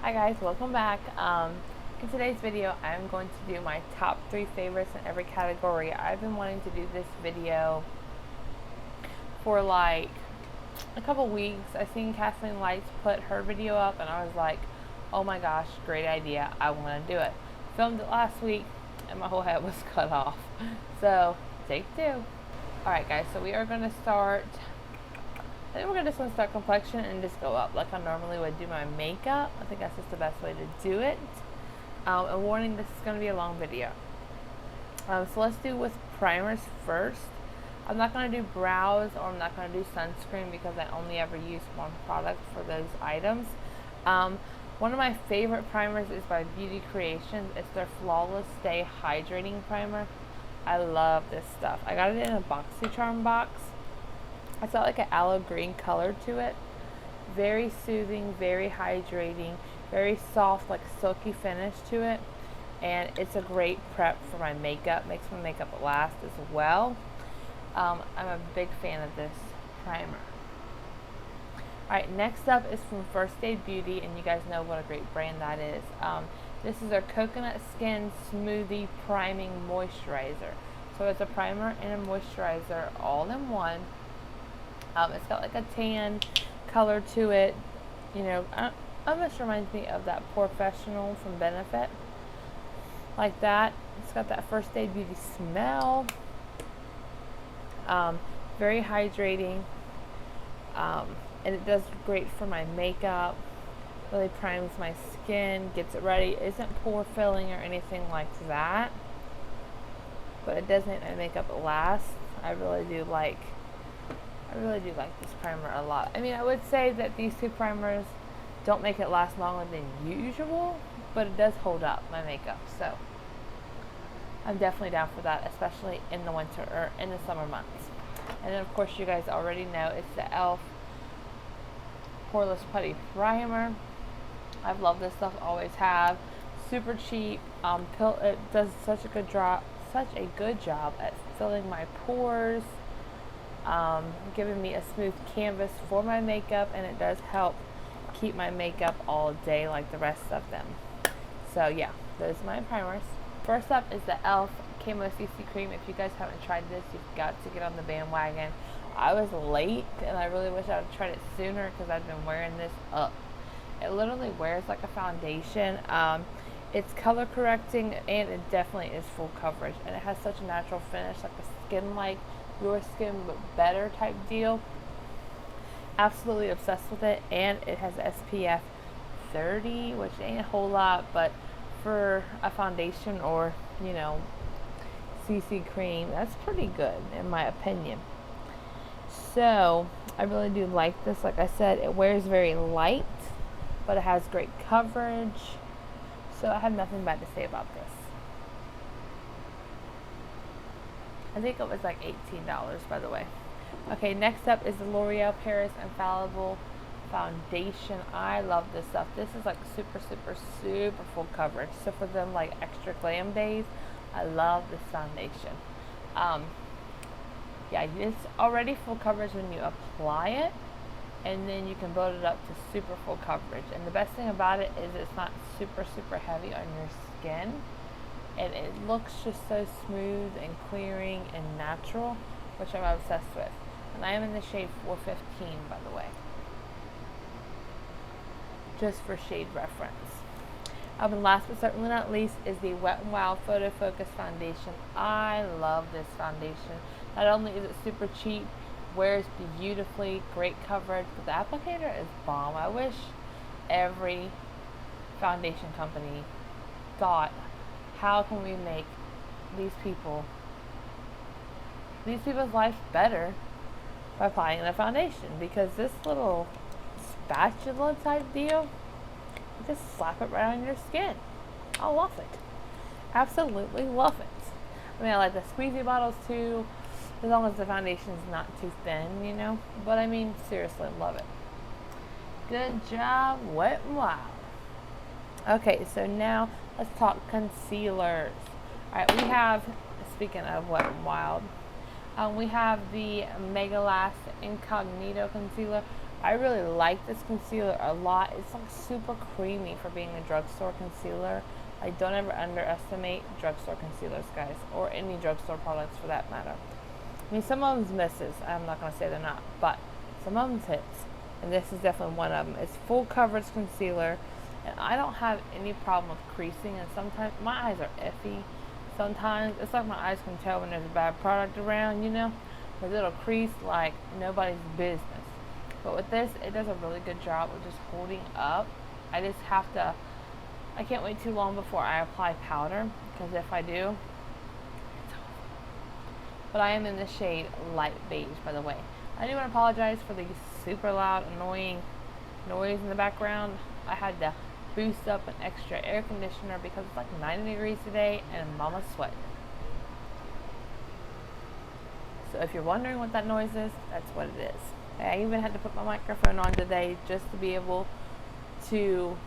Hi guys, welcome back. In today's video, I'm going to do my top 3 favorites in every category. I've been wanting to do this video for like a couple weeks. I seen Kathleen Lights put her video up and I was like, oh my gosh, great idea, I want to do it. Filmed it last week and my whole head was cut off. So, take 2. Alright guys, so we are going to start, I think we're just going to start complexion and just go up like I normally would do my makeup. I think that's just the best way to do it. A warning, this is going to be a long video. So let's do with primers first. I'm not going to do brows or I'm not going to do sunscreen because I only ever use one product for those items. One of my favorite primers is by Beauty Creations. It's their Flawless Stay Hydrating Primer. I love this stuff. I got it in a BoxyCharm box. It's got like an aloe green color to it. Very soothing, very hydrating, very soft, like silky finish to it. And it's a great prep for my makeup. Makes my makeup last as well. I'm a big fan of this primer. Alright, next up is from First Aid Beauty, and you guys know what a great brand that is. This is their Coconut Skin Smoothie Priming Moisturizer. So it's a primer and a moisturizer all in one. It's got like a tan color to it. You know, almost reminds me of that Professional from Benefit. Like that. It's got that First Aid Beauty smell. Very hydrating. And it does great for my makeup. Really primes my skin, gets it ready. It isn't pore filling or anything like that. But it does make my makeup last. I really do like this primer a lot. I mean, I would say that these 2 primers don't make it last longer than usual, but it does hold up my makeup. So I'm definitely down for that, especially in the winter or in the summer months. And then of course you guys already know it's the e.l.f. Poreless Putty Primer. I've loved this stuff, always have. Super cheap. It does such a good job at filling my pores. Giving me a smooth canvas for my makeup, and it does help keep my makeup all day like the rest of them. So yeah, those are my primers. First up is the e.l.f. Camo CC Cream. If you guys haven't tried this, you've got to get on the bandwagon. I was late, and I really wish I would have tried it sooner because I've been wearing this up. It literally wears like a foundation. It's color correcting, and it definitely is full coverage, and it has such a natural finish, like a skin like your skin but better type deal. Absolutely obsessed with it. And it has SPF 30, which ain't a whole lot, but for a foundation or, you know, CC cream, that's pretty good in my opinion. So I really do like this. Like I said, it wears very light, but it has great coverage. So I have nothing bad to say about this. I think it was like $18, by the way. Okay, next up is the L'Oreal Paris Infallible Foundation. I love this stuff. This is like super full coverage. So for them like extra glam days, I love this foundation. Yeah, it's already full coverage when you apply it, and then you can build it up to super full coverage. And the best thing about it is it's not super heavy on your skin. And it looks just so smooth and clearing and natural, which I'm obsessed with. And I am in the shade 415, by the way. Just for shade reference. And last but certainly not least is the WetnWild Photofocus Foundation. I love this foundation. Not only is it super cheap, wears beautifully, great coverage, but the applicator is bomb. I wish every foundation company thought, how can we make these people's life better by applying a foundation? Because this little spatula type deal, you just slap it right on your skin. I love it. Absolutely love it. I mean, I like the squeezy bottles too, as long as the foundation is not too thin, you know. But I mean, seriously, love it. Good job, WetnWild. Okay, so now let's talk concealers. Alright, we have, speaking of Wet n Wild, we have the Mega Last Incognito Concealer. I really like this concealer a lot. It's like super creamy for being a drugstore concealer. Like, don't ever underestimate drugstore concealers, guys, or any drugstore products for that matter. I mean, some of them's misses. I'm not going to say they're not, but some of them's hits. And this is definitely one of them. It's full coverage concealer, and I don't have any problem with creasing, and sometimes my eyes are iffy. Sometimes it's like my eyes can tell when there's a bad product around, you know, because it'll crease like nobody's business. But with this, it does a really good job of just holding up. I just have to, I can't wait too long before I apply powder, because if I do, it's over. But I am in the shade light beige, by the way. I do want to apologize for the super loud, annoying noise in the background. I had to boost up an extra air conditioner because it's like 90 degrees today and mama's sweating. So if you're wondering what that noise is, that's what it is. I even had to put my microphone on today just to be able to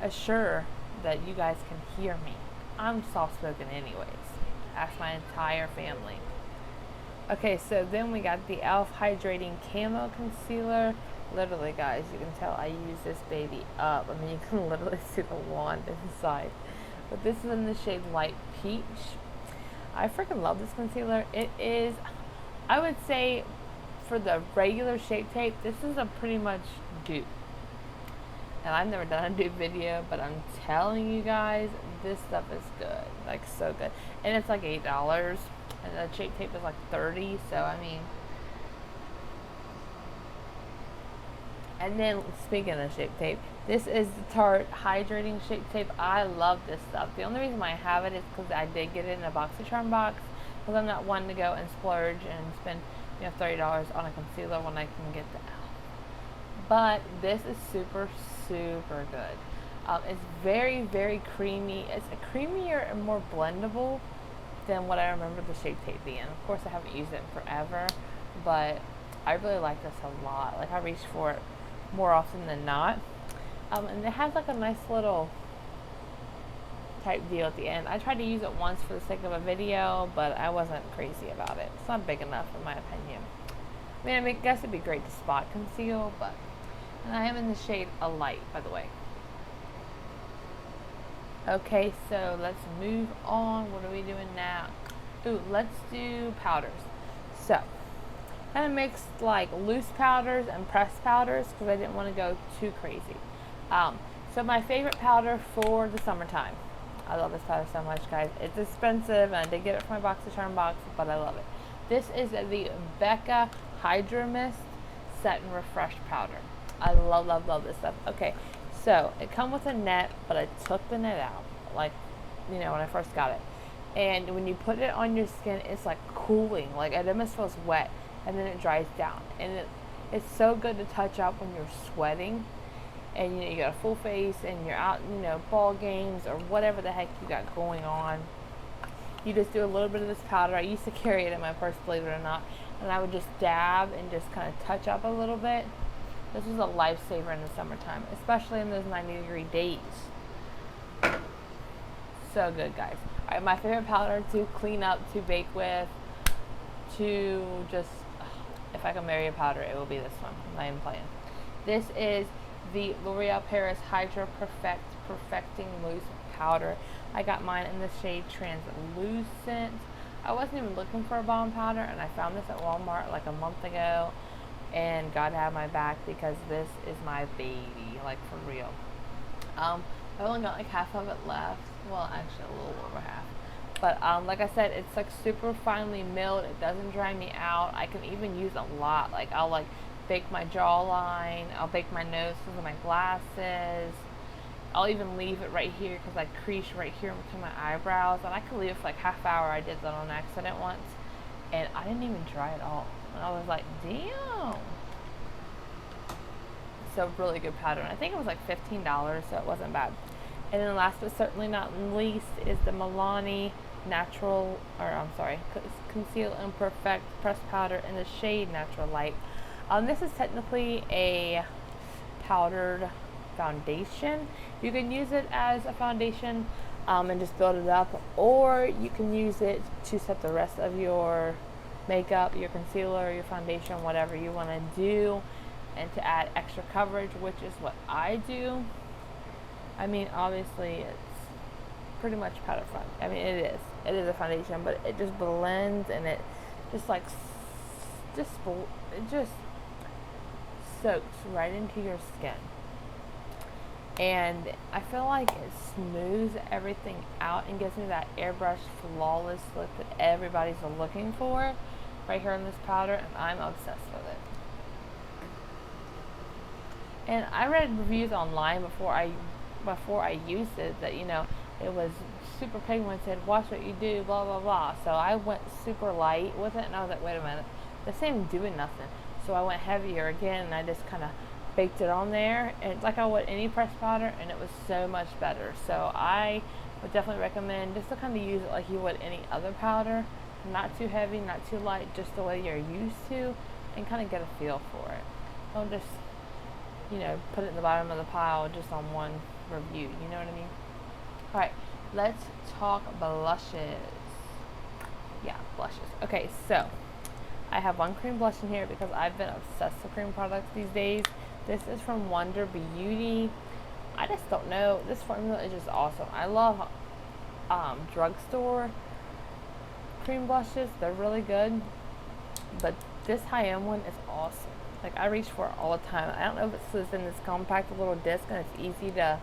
assure that you guys can hear me. I'm soft-spoken anyways. Ask my entire family. Okay, so then we got the e.l.f. Hydrating Camo Concealer. Literally, guys, you can tell I use this baby up. I mean, you can literally see the wand inside. But this is in the shade Light Peach. I freaking love this concealer. It is, I would say, for the regular Shape Tape, this is a pretty much dupe. And I've never done a dupe video, but I'm telling you guys, this stuff is good. Like, so good. And it's like $8. And the Shape Tape is like $30, so I mean. And then, speaking of Shape Tape, this is the Tarte Hydrating Shape Tape. I love this stuff. The only reason why I have it is because I did get it in a BoxyCharm box, because I'm not one to go and splurge and spend, you know, $30 on a concealer when I can get the e.l.f. But this is super, super good. It's very, very creamy. It's creamier and more blendable than what I remember the Shape Tape being. Of course, I haven't used it in forever, but I really like this a lot. Like, I reach for it more often than not. And it has like a nice little type deal at the end. I tried to use it once for the sake of a video, but I wasn't crazy about it. It's not big enough in my opinion. I mean, I guess it'd be great to spot conceal, but, and I am in the shade A Light, by the way. Okay, so let's move on. What are we doing now? Ooh, let's do powders. So, kind of mixed like loose powders and pressed powders because I didn't want to go too crazy. So my favorite powder for the summertime. I love this powder so much, guys. It's expensive, and I did get it from my BoxyCharm box, but I love it. This is the Becca hydramist Set and Refresh powder. I love, love, love this stuff. Okay. So, it comes with a net, but I took the net out, like, you know, when I first got it. And when you put it on your skin, it's like cooling, like it almost feels wet, and then it dries down. And it's so good to touch up when you're sweating, and you know, you got a full face, and you're out, you know, ball games, or whatever the heck you got going on. You just do a little bit of this powder. I used to carry it in my purse, believe it or not, and I would just dab and just kind of touch up a little bit. This is a lifesaver in the summertime, especially in those 90-degree days. So good, guys. All right, my favorite powder to clean up, to bake with, to just, if I can marry a powder, it will be this one. I'm not even playing. This is the L'Oreal Paris Hydra Perfecting Loose Powder. I got mine in the shade Translucent. I wasn't even looking for a balm powder, and I found this at Walmart like a month ago. And God have my back because this is my baby, like for real. I've only got like half of it left. Well, actually a little over half. But like I said, it's like super finely milled. It doesn't dry me out. I can even use a lot. Like I'll like bake my jawline. I'll bake my nose with my glasses. I'll even leave it right here because I crease right here between my eyebrows. And I could leave it for like half hour. I did that on accident once. And I didn't even dry it all. And I was like, damn. So really good powder. And I think it was like $15, so it wasn't bad. And then last but certainly not least is the Milani Conceal and Perfect Pressed Powder in the shade Natural Light. This is technically a powdered foundation. You can use it as a foundation and just build it up, or you can use it to set the rest of your makeup, your concealer, your foundation, whatever you want to do. and to add extra coverage, which is what I do. I mean, obviously it's pretty much powder fun. I mean, it is a foundation, but it just blends and it just like it just soaks right into your skin. And I feel like it smooths everything out and gives me that airbrush flawless look that everybody's looking for right here on this powder, and I'm obsessed with it. And I read reviews online before I used it that, you know, it was super pigmented, watch what you do, blah blah blah. So I went super light with it, and I was like, wait a minute, this ain't doing nothing. So I went heavier again, and I just kind of baked it on there, and it's like I would any pressed powder, and it was so much better. So I would definitely recommend just to kind of use it like you would any other powder, not too heavy, not too light, just the way you're used to, and kind of get a feel for it. Don't just, you know, put it in the bottom of the pile just on one review, you know what I mean? Alright, let's talk blushes. Yeah, blushes. Okay, so I have one cream blush in here because I've been obsessed with cream products these days. This is from Wonder Beauty. I just don't know. This formula is just awesome. I love drugstore cream blushes. They're really good. But this high-end one is awesome. Like, I reach for it all the time. I don't know if it's in this compact little disc and it's easy to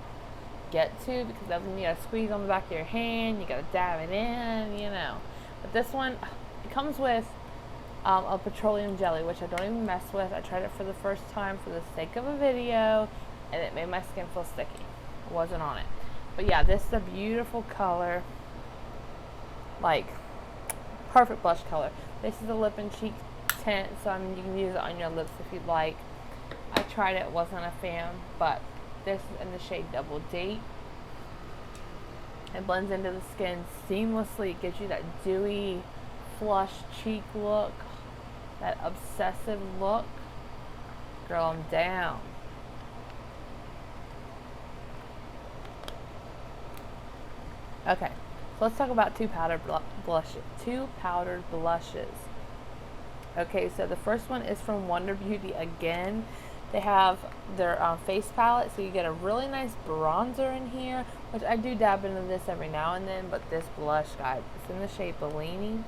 get to, because that means you gotta squeeze on the back of your hand, you gotta dab it in, you know. But this one, it comes with a petroleum jelly, which I don't even mess with. I tried it for the first time for the sake of a video, and it made my skin feel sticky. I wasn't on it. But yeah, this is a beautiful color. Like, perfect blush color. This is a lip and cheek tint, so I mean, you can use it on your lips if you'd like. I tried it, wasn't a fan, but this is in the shade Double Date. It blends into the skin seamlessly. It gives you that dewy, flush cheek look, that obsessive look. Girl, I'm down. Okay, so let's talk about two powdered blushes. Okay, so the first one is from Wonder Beauty again. They have their face palette, so you get a really nice bronzer in here, which I do dab into this every now and then, but this blush, guys, it's in the shade Milani.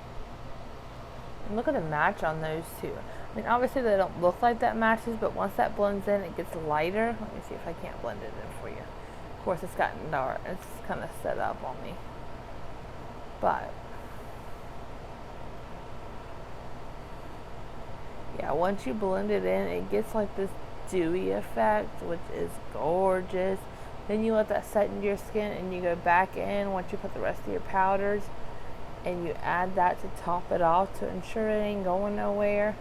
And look at the match on those two. I mean, obviously they don't look like that matches, but once that blends in, it gets lighter. Let me see if I can't blend it in for you. Of course, it's gotten dark. It's kind of set up on me. But yeah, once you blend it in, it gets like this dewy effect, which is gorgeous. Then you let that set into your skin, and you go back in once you put the rest of your powders, and you add that to top it off to ensure it ain't going nowhere.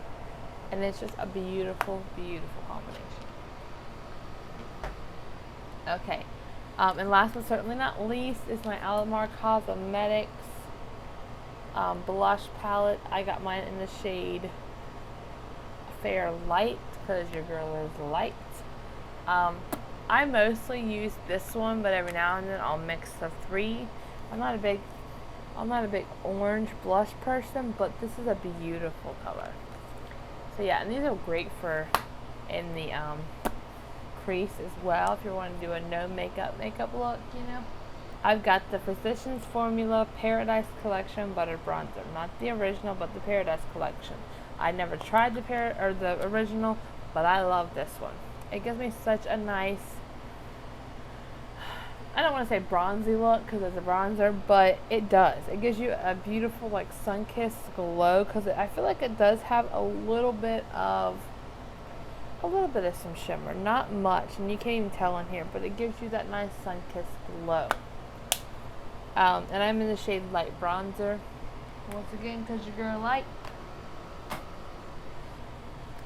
And it's just a beautiful, beautiful combination. Okay, and last but certainly not least is my Alamar Cosmetics blush palette. I got mine in the shade Fair Light, because your girl is light. I mostly use this one, but every now and then I'll mix the three. I'm not a big orange blush person, but this is a beautiful color. So yeah, and these are great for in the crease as well, if you want to do a no makeup look, you know. I've got the Physicians Formula Paradise Collection Butter Bronzer, not the original, but the Paradise Collection. I never tried the original, but I love this one. It gives me such a nice, I don't want to say bronzy look because it's a bronzer, but it does. It gives you a beautiful like sun-kissed glow, because I feel like it does have a little bit of some shimmer, not much, and you can't even tell in here, but it gives you that nice sun-kissed glow. And I'm in the shade Light Bronzer, once again, because your girl light.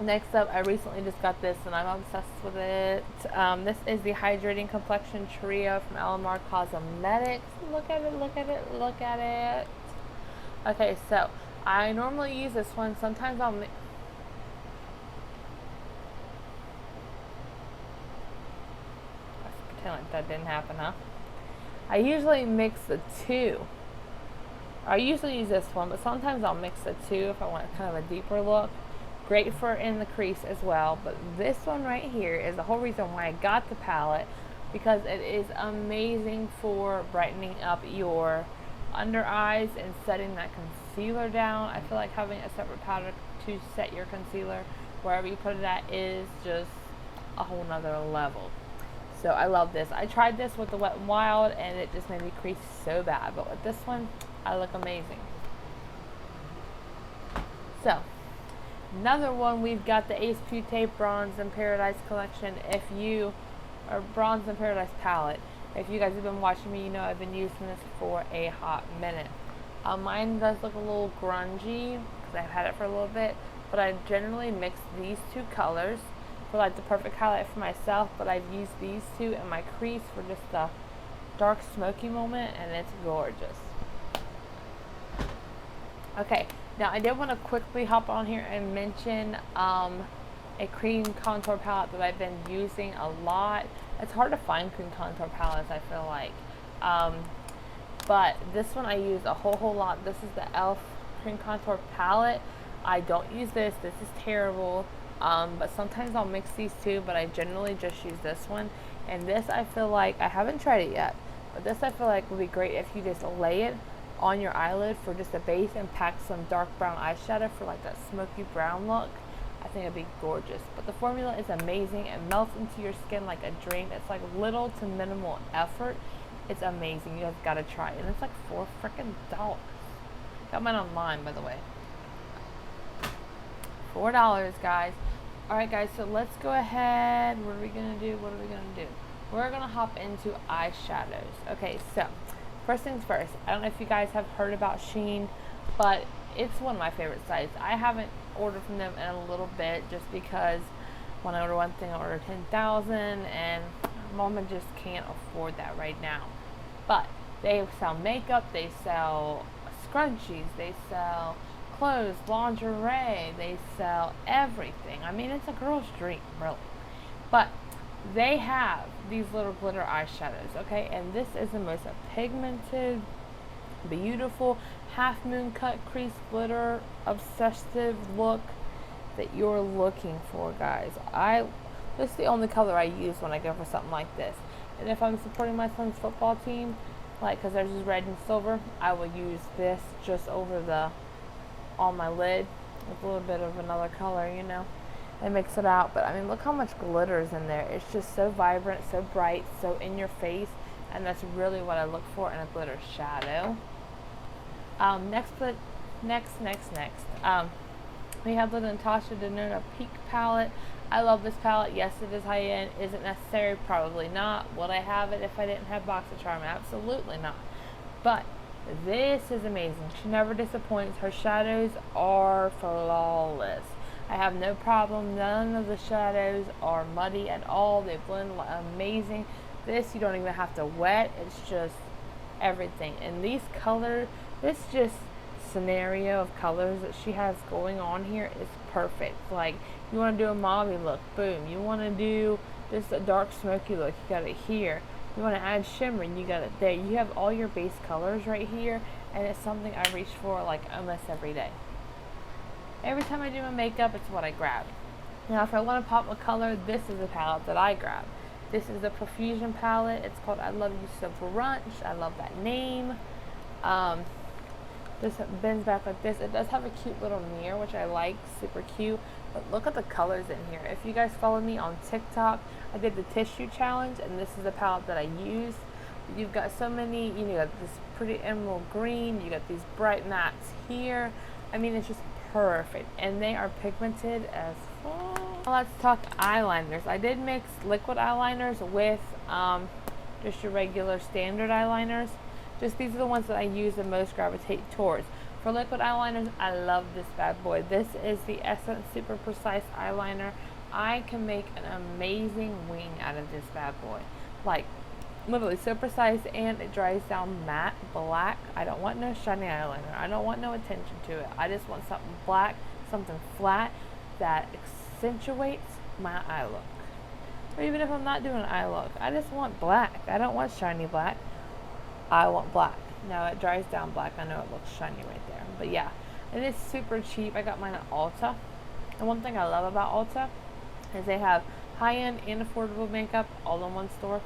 Next up, I recently just got this, and I'm obsessed with it. This is the Hydrating Complexion Trio from Alamar Cosmetics. Look at it, look at it, look at it. Okay, so I normally use this one. Sometimes I'll pretend like that didn't happen, huh? I usually mix the two. I usually use this one, but sometimes I'll mix the two if I want kind of a deeper look. Of Great for in the crease as well. But this one right here is the whole reason why I got the palette, because it is amazing for brightening up your under eyes and setting that concealer down. I feel like having a separate powder to set your concealer wherever you put it at is just a whole nother level. So I love this. I tried this with the Wet n Wild and it just made me crease so bad, but with this one I look amazing. So another one, we've got the Ace Beautē Bronze in Paradise collection. If you are Bronze in Paradise palette, if you guys have been watching me, you know I've been using this for a hot minute. Mine does look a little grungy because I've had it for a little bit, but I generally mix these two colors for like the perfect highlight for myself, but I've used these two in my crease for just a dark smoky moment, and it's gorgeous. Okay, now I did want to quickly hop on here and mention a cream contour palette that I've been using a lot. It's hard to find cream contour palettes, I feel like. But this one I use a whole lot. This is the e.l.f. cream contour palette. I don't use this. This is terrible. But sometimes I'll mix these two, but I generally just use this one. And this, I feel like, I haven't tried it yet, but this I feel like would be great if you just lay it on your eyelid for just a base and pack some dark brown eyeshadow for like that smoky brown look. I think it'd be gorgeous. But the formula is amazing. It melts into your skin like a dream. It's like little to minimal effort. It's amazing. You guys gotta try it. And it's like $4 freaking. Got mine online, by the way. $4, guys. Alright guys, so let's go ahead. What are we gonna do? We're gonna hop into eyeshadows. Okay, so first things first, I don't know if you guys have heard about Shein, but it's one of my favorite sites. I haven't ordered from them in a little bit just because when I order one thing I order 10,000 and mama just can't afford that right now. But they sell makeup, they sell scrunchies, they sell clothes, lingerie, they sell everything. I mean, it's a girl's dream, really. But they have these little glitter eyeshadows, okay? And this is the most pigmented, beautiful, half moon cut crease glitter obsessive look that you're looking for, guys. This is the only color I use when I go for something like this. And if I'm supporting my son's football team, like, because there's just red and silver, I will use this just over on my lid with a little bit of another color, you know, and mix it out. But I mean, look how much glitter is in there. It's just so vibrant, so bright, so in your face, and that's really what I look for in a glitter shadow. Next, we have the Natasha Denona Peak palette. I love this palette. Yes, it is high end. Is it necessary? Probably not. Would I have it if I didn't have Box of Charm? Absolutely not. But this is amazing. She never disappoints. Her shadows are flawless. I have no problem. None of the shadows are muddy at all. They blend amazing. This you don't even have to wet. It's just everything. And these colors, this just scenario of colors that she has going on here is perfect. Like, you want to do a mauve look, boom. You want to do just a dark smoky look, you got it here. You want to add shimmer, you got it there. You have all your base colors right here, and it's something I reach for like almost every day. Every time I do my makeup, it's what I grab. Now, if I want to pop a color, this is the palette that I grab. This is the Profusion palette. It's called I Love You So Brunch. I love that name. This bends back like this. It does have a cute little mirror, which I like, super cute. But look at the colors in here. If you guys follow me on TikTok, I did the tissue challenge, and this is the palette that I used. You've got so many, you know, this pretty emerald green. You got these bright mattes here. I mean, it's just perfect, and they are pigmented as fuck. Let's talk eyeliners. I did mix liquid eyeliners with just your regular standard eyeliners. Just these are the ones that I use and most gravitate towards. For liquid eyeliners, I love this bad boy. This is the Essence Super Precise Eyeliner. I can make an amazing wing out of this bad boy. Like, literally so precise, and it dries down matte black. I don't want no shiny eyeliner. I don't want no attention to it. I just want something black, something flat that accentuates my eye look. Or even if I'm not doing an eye look, I just want black. I don't want shiny black. I want black. Now it dries down black. I know it looks shiny right there. But yeah, it is super cheap. I got mine at Ulta. And one thing I love about Ulta is they have high-end and affordable makeup all in one store.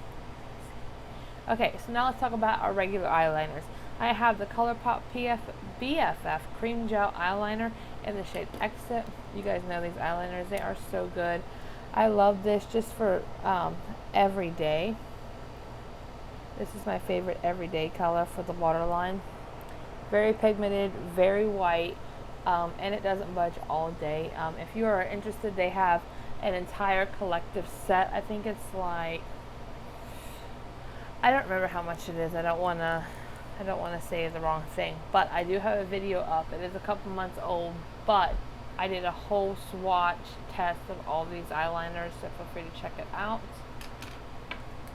Okay, so now let's talk about our regular eyeliners. I have the ColourPop BFF Cream Gel Eyeliner in the shade Exit. You guys know these eyeliners, they are so good. I love this just for everyday. This is my favorite everyday color for the waterline. Very pigmented, very white, and it doesn't budge all day. If you are interested, they have an entire collective set. I think it's like, I don't remember how much it is. I don't want to say the wrong thing, but I do have a video up. It is a couple months old, but I did a whole swatch test of all these eyeliners, so feel free to check it out.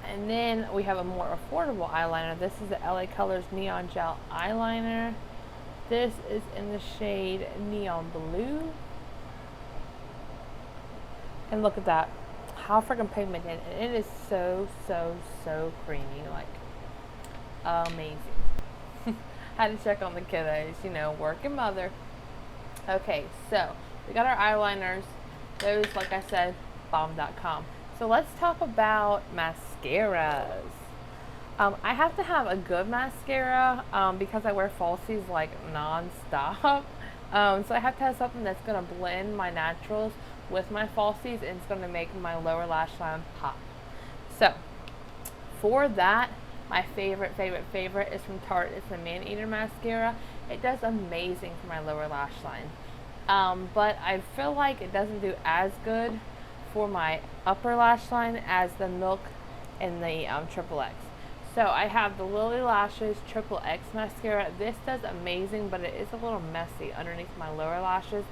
And then we have a more affordable eyeliner. This is the LA Colors Neon Gel Eyeliner. This is in the shade Neon Blue. And look at that. How freaking pigmented. And it is so, so, so creamy. Like, amazing. Had to check on the kiddos, you know, working mother. Okay, so we got our eyeliners. Those, like I said, bomb.com. So let's talk about mascaras. I have to have a good mascara because I wear falsies like non-stop. So I have to have something that's going to blend my naturals with my falsies, and it's going to make my lower lash line pop. So for that, my favorite is from Tarte. It's the Man Eater mascara. It does amazing for my lower lash line. But I feel like it doesn't do as good for my upper lash line as the Milk and the Triple X. So I have the Lily Lashes Triple X mascara. This does amazing, but it is a little messy underneath my lower lashes.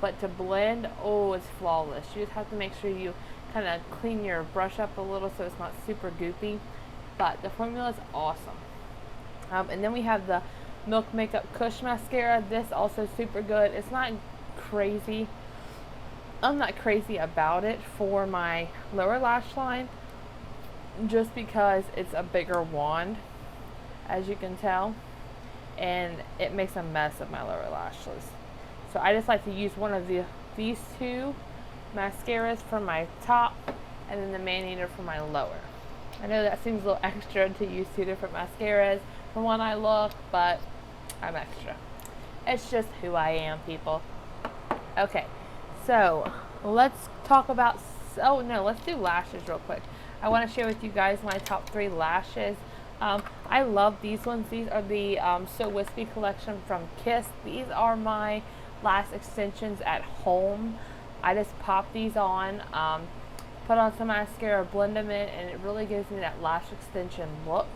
But to blend, oh, it's flawless. You just have to make sure you kind of clean your brush up a little so it's not super goopy. But the formula is awesome. And then we have the Milk Makeup Kush mascara. This also super good. It's not crazy. I'm not crazy about it for my lower lash line, just because it's a bigger wand, as you can tell, and it makes a mess of my lower lashes. So I just like to use one of these two mascaras for my top, and then the Man Eater for my lower. I know that seems a little extra to use two different mascaras for one eye look, but I'm extra. It's just who I am, people. Okay, so let's talk about, let's do lashes real quick. I want to share with you guys my top 3 lashes. I love these ones. These are the So Wispy collection from Kiss. These are my lash extensions at home. I just pop these on, put on some mascara, blend them in, and it really gives me that lash extension look.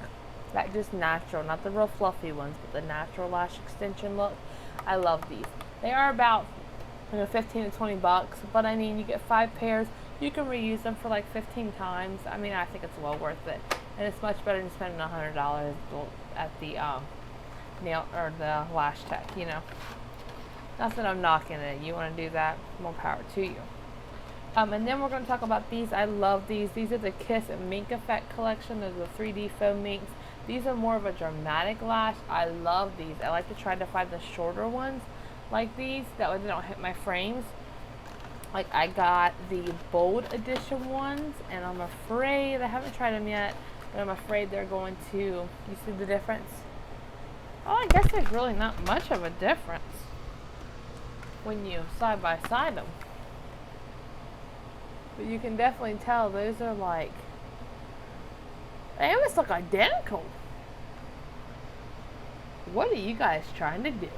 That just natural, not the real fluffy ones, but the natural lash extension look. I love these. They are about 15 to 20 bucks, but I mean, you get 5 pairs. You can reuse them for like 15 times. I mean, I think it's well worth it, and it's much better than spending $100 at the nail or the lash tech. You know, not that I'm knocking it. You want to do that, more power to you. And then we're going to talk about these. I love these. These are the Kiss Mink Effect collection. Those are the 3D foam minks. These are more of a dramatic lash. I love these. I like to try to find the shorter ones like these, that way they don't hit my frames. Like, I got the Bold Edition ones, and I'm afraid, I haven't tried them yet, but I'm afraid they're going to, you see the difference? Oh, I guess there's really not much of a difference when you side by side them. But you can definitely tell those are like, they almost look identical. What are you guys trying to do?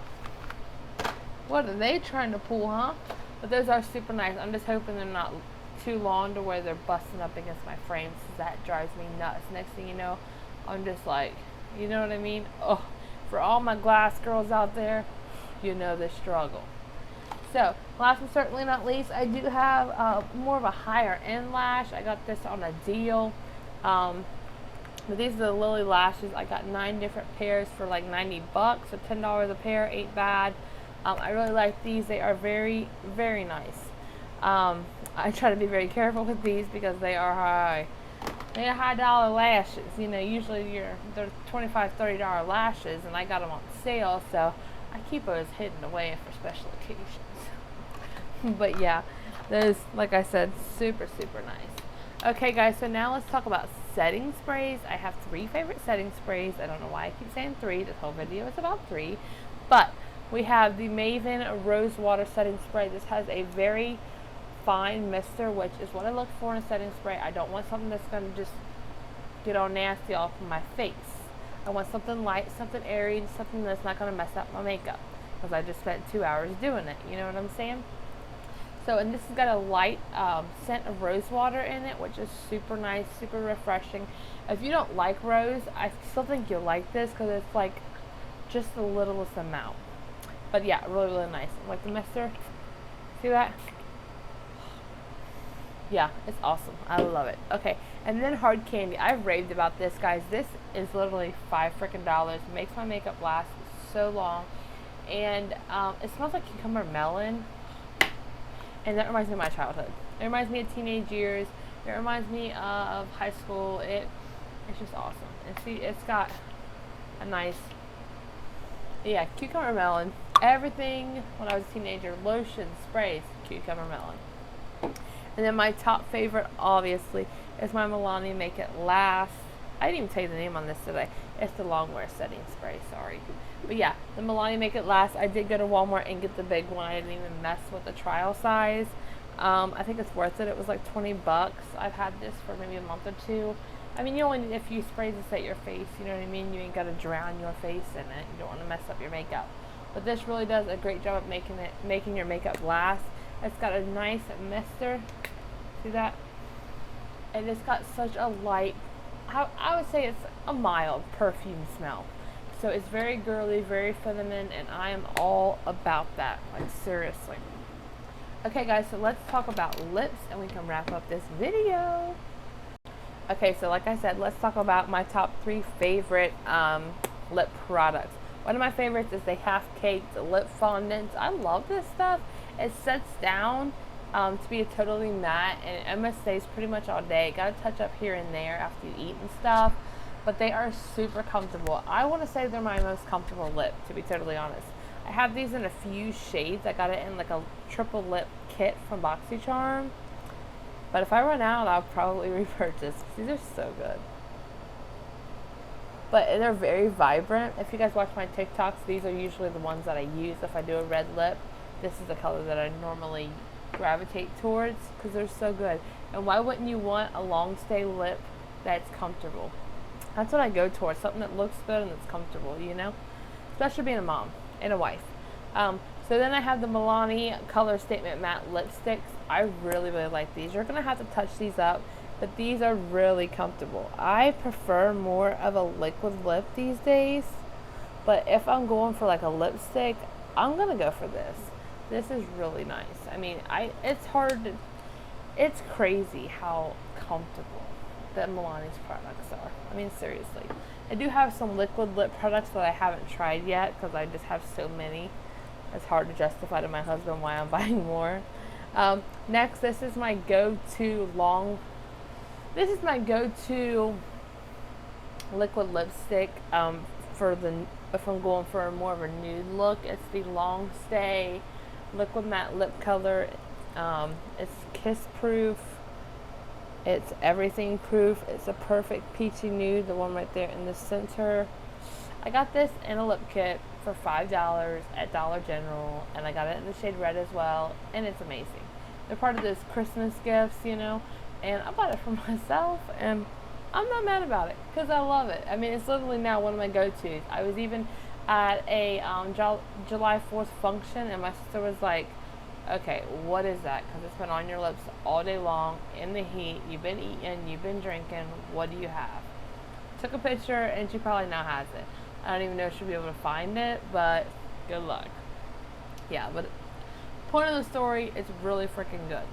What are they trying to pull, huh? But those are super nice. I'm just hoping they're not too long to where they're busting up against my frames. That drives me nuts. Next thing you know, I'm just like, you know what I mean? Oh, for all my glass girls out there, you know the struggle. So, last but certainly not least, I do have more of a higher end lash. I got this on a deal. But these are the Lily lashes. I got 9 different pairs for like 90 bucks, so $10 a pair, ain't bad. I really like these. They are very, very nice. I try to be very careful with these because they are high. They are high dollar lashes. You know, usually they're $25, $30 lashes, and I got them on sale, so I keep those hidden away for special occasions. But yeah, those, like I said, super, super nice. Okay guys, so now let's talk about setting sprays. I have 3 favorite setting sprays. I don't know why I keep saying 3. This whole video is about 3. But we have the Maven Rose Water Setting Spray. This has a very fine mister, which is what I look for in a setting spray. I don't want something that's going to just get all nasty off of my face. I want something light, something airy, something that's not going to mess up my makeup, because I just spent 2 hours doing it. You know what I'm saying? So, and this has got a light scent of rose water in it, which is super nice, super refreshing. If you don't like rose, I still think you'll like this, because it's like just the littlest amount. But yeah, really, really nice. Like the mister, see that? Yeah, it's awesome. I love it. Okay, and then hard candy. I've raved about this, guys. This is literally $5 freaking. Makes my makeup last so long, and it smells like cucumber melon, and that reminds me of my childhood. It reminds me of teenage years. It reminds me of high school. It's just awesome. And see, it's got a nice, yeah, cucumber melon. Everything when I was a teenager, lotion, sprays, cucumber melon. And then my top favorite, obviously, is my Milani Make It Last. I didn't even tell you the name on this today. It's the Longwear Setting Spray, sorry. But yeah, the Milani Make It Last. I did go to Walmart and get the big one. I didn't even mess with the trial size. I think it's worth it. It was like 20 bucks. I've had this for maybe a month or 2. I mean, you only need a few sprays to set your face, you know what I mean? You ain't got to drown your face in it. You don't want to mess up your makeup. But this really does a great job of making your makeup last. It's got a nice mister. See that? And it's got such a light, I would say it's a mild perfume smell. So it's very girly, very feminine, and I am all about that. Like, seriously. Okay, guys, so let's talk about lips, and we can wrap up this video. Okay, so like I said, let's talk about my top 3 favorite lip products. One of my favorites is the Half Caked Lip Fondant. I love this stuff. It sets down to be a totally matte, and it almost stays pretty much all day. Got to touch up here and there after you eat and stuff, but they are super comfortable. I want to say they're my most comfortable lip, to be totally honest. I have these in a few shades. I got it in like a triple lip kit from BoxyCharm, but if I run out, I'll probably repurchase. These are so good. But they're very vibrant. If you guys watch my TikToks, these are usually the ones that I use if I do a red lip. This is the color that I normally gravitate towards, because they're so good. And why wouldn't you want a long stay lip that's comfortable? That's what I go towards, something that looks good and that's comfortable, you know, especially being a mom and a wife. So then I have the Milani Color Statement Matte Lipsticks. I really, really like these. You're gonna have to touch these up, but these are really comfortable. I prefer more of a liquid lip these days, but if I'm going for like a lipstick, I'm gonna go for this. This is really nice. I mean, it's crazy how comfortable that Milani's products are. I mean, seriously. I do have some liquid lip products that I haven't tried yet, because I just have so many. It's hard to justify to my husband why I'm buying more. Next, this is my go-to liquid lipstick if I'm going for more of a nude look. It's the Long Stay Liquid Matte Lip Color. It's kiss proof. It's everything proof. It's a perfect peachy nude, the one right there in the center. I got this in a lip kit for $5 at Dollar General, and I got it in the shade red as well, and it's amazing. They're part of those Christmas gifts, you know, and I bought it for myself, and I'm not mad about it, because I love it. I mean, it's literally now one of my go-tos. I was even at a July 4th function, and my sister was like, okay, what is that? Because it's been on your lips all day long, in the heat, you've been eating, you've been drinking, what do you have? Took a picture, and she probably now has it. I don't even know if she'll be able to find it, but good luck. Yeah, but point of the story, it's really freaking good.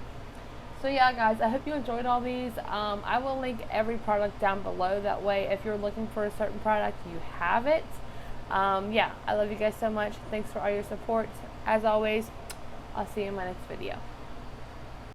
So yeah, guys, I hope you enjoyed all these. I will link every product down below. That way, if you're looking for a certain product, you have it. Yeah, I love you guys so much. Thanks for all your support. As always, I'll see you in my next video.